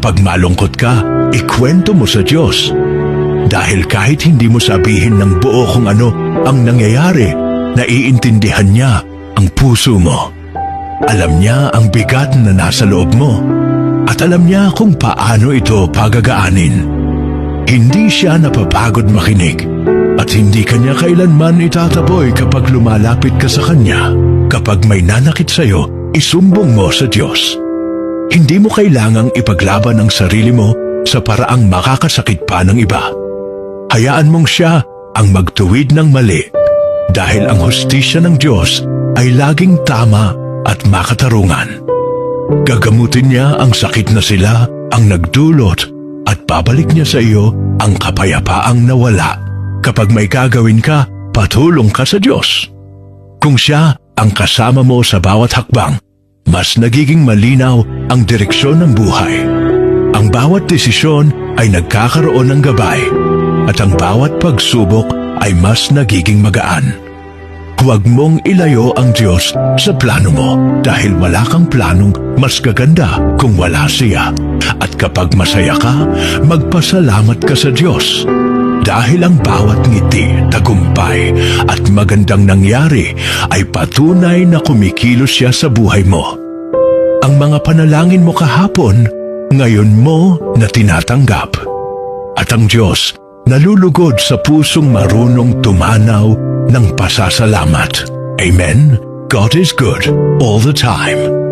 Kapag malungkot ka, ikwento mo sa Diyos. Dahil kahit hindi mo sabihin ng buo kung ano ang nangyayari, naiintindihan niya ang puso mo. Alam niya ang bigat na nasa loob mo. At alam niya kung paano ito pagagaanin. Hindi siya napapagod makinig. At hindi kanya kailanman itataboy kapag lumalapit ka sa kanya. Kapag may nanakit sa'yo, isumbong mo sa Diyos. Hindi mo kailangang ipaglaban ang sarili mo sa paraang makakasakit pa ng iba. Hayaan mong siya ang magtuwid ng mali dahil ang hustisya ng Diyos ay laging tama at makatarungan. Gagamutin niya ang sakit na sila ang nagdulot at babalik niya sa iyo ang kapayapaang nawala. Kapag may gagawin ka, patulong ka sa Diyos. Kung siya ang kasama mo sa bawat hakbang, mas nagiging malinaw ang direksyon ng buhay. Ang bawat desisyon ay nagkakaroon ng gabay at ang bawat pagsubok ay mas nagiging magaan. Huwag mong ilayo ang Diyos sa plano mo dahil wala kang planong mas gaganda kung wala siya. At kapag masaya ka, magpasalamat ka sa Diyos. Dahil ang bawat ngiti, tagumpay at magandang nangyari ay patunay na kumikilos siya sa buhay mo. Ang mga panalangin mo kahapon, ngayon mo na tinatanggap. At ang Diyos nalulugod sa pusong marunong tumanaw ng pasasalamat. Amen? God is good all the time.